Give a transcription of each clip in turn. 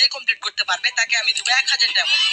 যে কমপ্লিট করতে পারবে তাকে আমি দেবো 1000 ডায়মন্ড।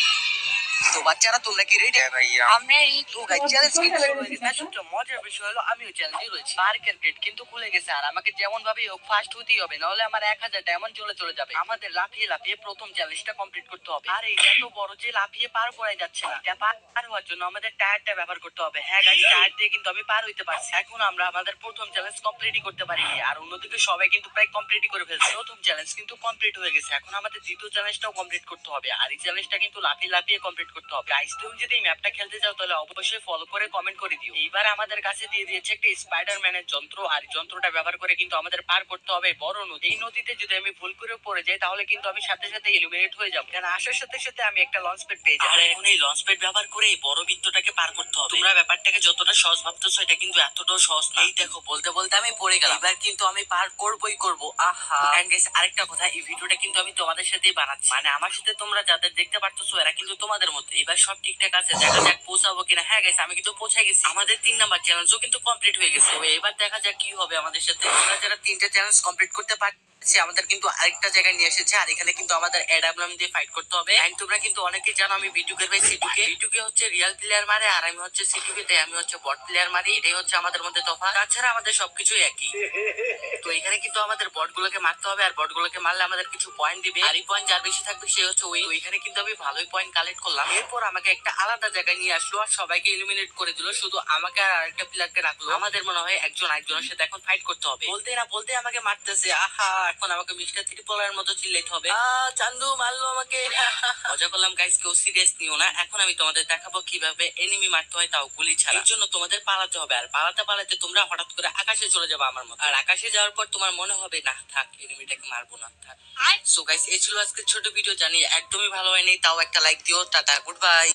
তো বাচ্চারা তোমরা কি রেডি? ভাইয়া আমরা তো গাইস চ্যালেঞ্জ কিন্তু শুরু হয়ে গেছে। সবচেয়ে মজার বিষয় হলো আমিও চ্যালেঞ্জে রয়েছি। পার্কের গেট কিন্তু খুলে গেছে আর আমাকে যেমন ভাবে হোক ফার্স্ট হতেই হবে, নাহলে আমার 1000 ডায়মন্ড চলে যাবে। আমাদের লাফিয়ে লাফিয়ে প্রথম চ্যালেঞ্জটা কমপ্লিট করতে হবে। আর এটা এত বড় যে লাফিয়ে পার করা যাচ্ছে না। এটা পার হওয়ার জন্য আমাদের টায়ারটা ব্যবহার করতে হবে। হ্যাঁ গাইস, টায়ার দিয়ে কিন্তু আমি পার হইতে পারছি। এখন আমরা আমাদের প্রথম চ্যালেঞ্জ কমপ্লিটই করতে পারিনি, আর অন্যদিকে সবাই কিন্তু প্রায় কমপ্লিটই করে ফেলছে। প্রথম চ্যালেঞ্জ কিন্তু কমপ্লিট হয়ে গেছে। এখন আমাদের দ্বিতীয় চ্যালেঞ্জটাও কমপ্লিট করতে হবে, আর এই চ্যালেঞ্জটা কিন্তু লাফিয়ে লাফিয়ে কমপ্লিট করতে হবে। গাইস, তুমি যদি এই ম্যাপটা খেলতে চাও তাহলে অবশ্যই ফলো করে কমেন্ট করে দিও। এইবার আমাদের কাছে দিয়ে দিয়েছে একটা স্পাইডারম্যানের যন্ত্র, আর এই যন্ত্রটা ব্যবহার করে কিন্তু আমাদের পার করতে হবে বড় নদী। এই নদীতে যদি আমি ভুল করে পড়ে যাই তাহলে কিন্তু আমি সাথে সাথে ইলিমিনেট হয়ে যাবো। কেন আসার সাথে সাথে আমি একটা লঞ্চ প্যাড পেয়ে যাবো। আর এখন এই লঞ্চ প্যাড ব্যবহার করে এই বড় বৃত্তটাকে পার করতে হবে। তোমরা ব্যাপারটাকে যতটা সহজ ভাবতেছো এটা কিন্তু এতটাও সহজ না। এই দেখো, বলতে বলতে আমি পড়ে গেলাম। এবার কিন্তু আমি পার করবই করবো। আহা। এন্ড গাইস, আরেকটা কথা, এই ভিডিওটা কিন্তু আমি তোমাদের সাথেই বানাচ্ছি, মানে আমার সাথে তোমরা যাদের দেখতে পারতেছো এরা কিন্তু তোমাদের মধ্যে। এবার সব ঠিকঠাক আছে, দেখা যাক পৌঁছাবো কিনা। হ্যাঁ গাইস, আমি কিন্তু পৌঁছে গেছি। আমাদের 3 নাম্বার চ্যালেঞ্জও কিন্তু কমপ্লিট হয়ে গেছে। এবার দেখা যাক কি হবে আমাদের সাথে। আমরা যারা 3টা চ্যালেঞ্জ কমপ্লিট করতে পারছি আমাদের কিন্তু আরেকটা জায়গায় নিয়ে এসেছে, আর এখানে কিন্তু আমাদের এডাব্লাম দিয়ে ফাইট করতে হবে। এন্ড তোমরা কিন্তু অনেকেই জানো আমি বিটুকের ভাই সিটুকে। বিটুকে হচ্ছে রিয়েল প্লেয়ার মারে, আর আমি হচ্ছে সিটুকে, তাই আমি হচ্ছে বট প্লেয়ার মারি। এটাই হচ্ছে আমাদের মধ্যে তফাৎ। তাছাড়া আমাদের সবকিছু একই। তো এখানে কিন্তু আমাদের বট গুলোকে মারতে হবে, আর বট গুলোকে মারলে আমাদের কিছু পয়েন্ট দিবে, আর এই পয়েন্ট যার বেশি থাকবে সে হচ্ছে ওই। তো এখানে কিন্তু আমি ভালোই পয়েন্ট কালেক্ট করলাম। এরপর আমাকে একটা আলাদা জায়গায় নিয়ে আসলো আর সবাইকে ইলিমিনেট করে দিল, শুধু আমাকে আর আরেকটা প্লেয়ারকে রাখলো। আমাদের মনে হয় একজন আরেকজনের সাথে এখন ফাইট করতে হবে। বলতে না বলতে আমাকে মারতেছে। আহা, এখন আমাকে মিস্টার ত্রিপলার মতো চিল্লাইতে হবে। চান্দু মারলো আমাকে। মজা করলাম গাইস, কেউ সিরিয়াস নিও না। এখন আমি তোমাদের দেখাবো কিভাবে এনিমি মারতে হয়, তাও গুলি ছাড়া। এর জন্য তোমাদের পালাতে হবে, আর পালাতে পালাতে তোমরা হঠাৎ করে আকাশে চলে যাবে আমার মতো। আর আকাশে যাওয়ার পর তোমার মনে হবে না থাক, এনিমিটাকে মারবো না, থাক। সো গাইস, এই ছিল আজকের ছোট ভিডিও। জানি একদমই ভালো হয়নি, তাও একটা লাইক দিও। Tata, good bye.